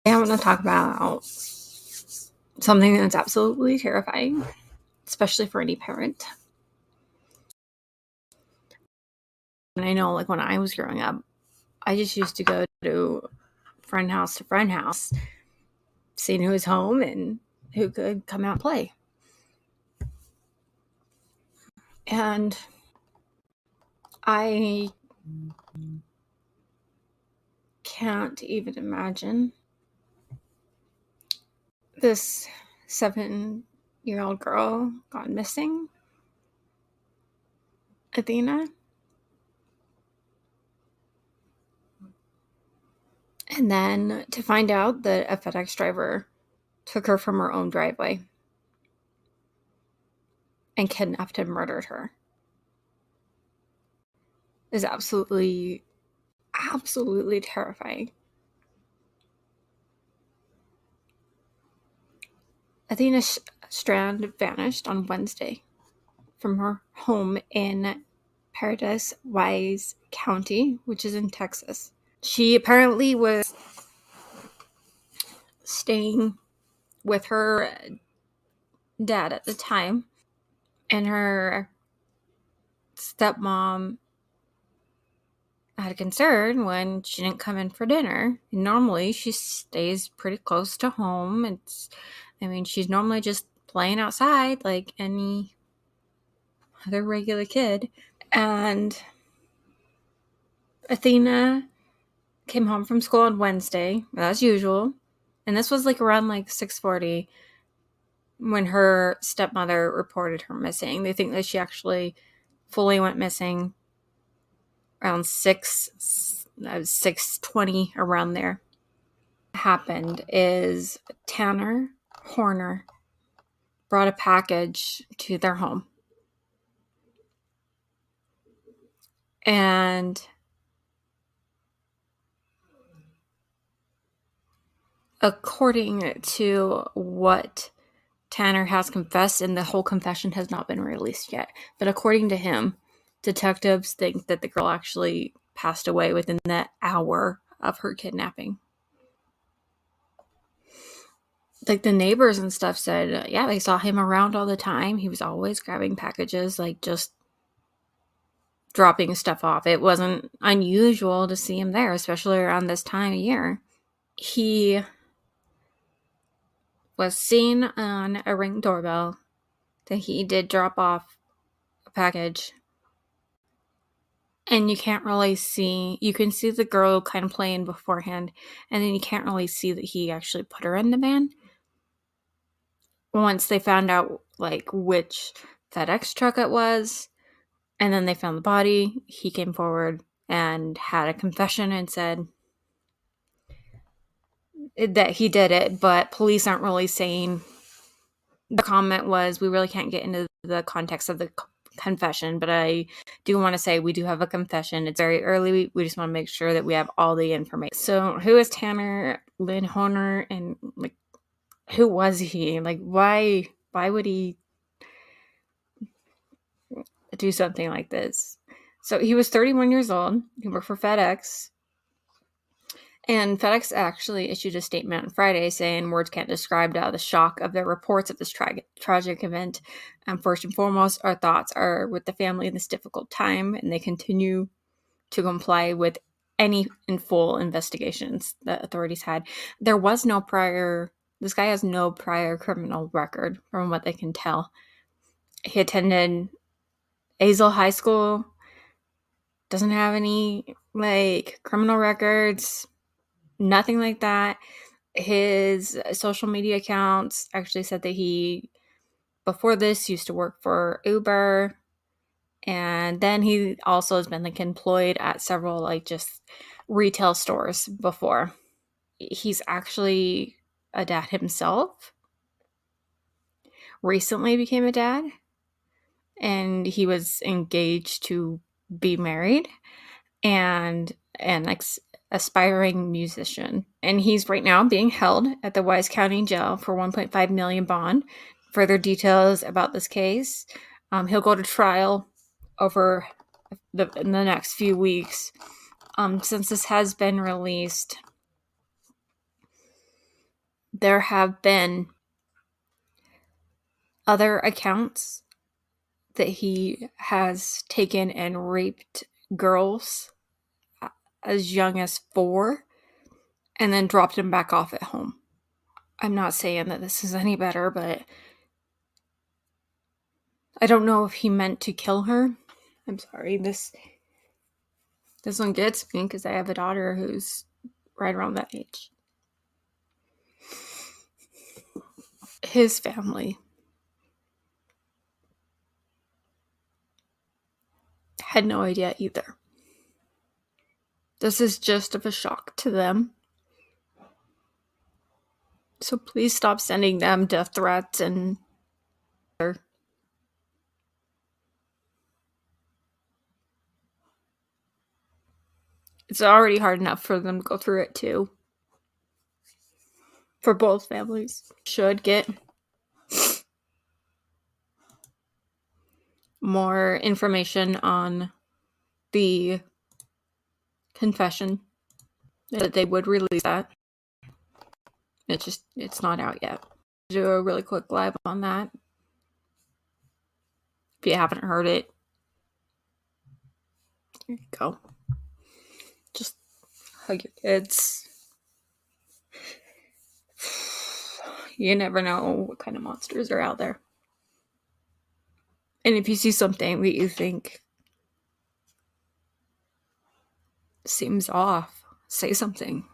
I want to talk about something that's absolutely terrifying, especially for any parent. And I know, like, when I was growing up, I just used to go to friend house, seeing who was home and who could come out and play. And I can't even imagine this 7-year-old girl gone missing, Athena. And then to find out that a FedEx driver took her from her own driveway and kidnapped and murdered her is absolutely terrifying. Athena Strand vanished on Wednesday from her home in Paradise Wise County, which is in Texas. She apparently was staying with her dad at the time, and her stepmom had a concern when she didn't come in for dinner. Normally, she stays pretty close to home. She's normally just playing outside like any other regular kid. And Athena came home from school on Wednesday, as usual. And this was like around like 6:40 when her stepmother reported her missing. They think that she actually fully went missing around 6:20, around there. What happened is Tanner Horner brought a package to their home. And according to what Tanner has confessed, and the whole confession has not been released yet, but according to him, detectives think that the girl actually passed away within the hour of her kidnapping. Like, the neighbors and stuff said, yeah, they saw him around all the time. He was always grabbing packages, like just dropping stuff off. It wasn't unusual to see him there, especially around this time of year. He was seen on a Ring doorbell that he did drop off a package. And you can't really see, you can see the girl kind of playing beforehand, and then you can't really see that he actually put her in the van. Once they found out like which FedEx truck it was, and then they found the body, he came forward and had a confession and said that he did it, but police aren't really saying. The comment was, we really can't get into the context of the confession, but I do want to say we do have a confession. It's very early. We just want to make sure that we have all the information. So who is Tanner Lynn Horner, and like, who was he? Like, why would he do something like this? So he was 31 years old. He worked for FedEx. And FedEx actually issued a statement on Friday saying words can't describe the shock of their reports of this tragic event. First and foremost, our thoughts are with the family in this difficult time, and they continue to comply with any and full investigations that authorities had. There was no prior, this guy has no prior criminal record from what they can tell. He attended Azle High School, doesn't have any like criminal records, nothing like that. His social media accounts actually said that he, before this, used to work for Uber, and then he also has been like employed at several like just retail stores before. He's actually a dad himself. Recently became a dad, and he was engaged to be married, and an aspiring musician. And he's right now being held at the Wise County Jail for $1.5 million bond. Further details about this case, he'll go to trial over in the next few weeks. Since this has been released, there have been other accounts that he has taken and raped girls as young as 4 and then dropped them back off at home. I'm not saying that this is any better, but I don't know if he meant to kill her. I'm sorry, this one gets me because I have a daughter who's right around that age. His family had no idea either. This is just of a shock to them. So please stop sending them death threats and it's already hard enough for them to go through it too. For both families. Should get more information on the confession, that they would release that. It's not out yet. Do a really quick live on that. If you haven't heard it, here you go. Just hug your kids. You never know what kind of monsters are out there. And if you see something that you think seems off, say something.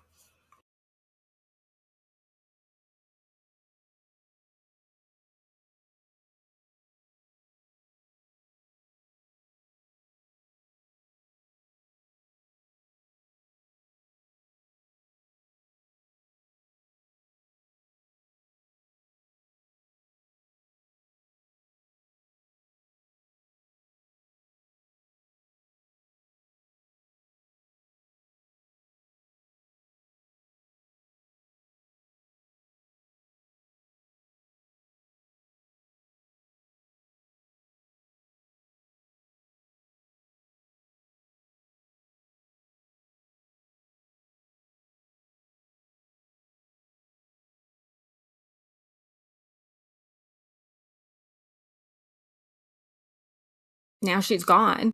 Now she's gone.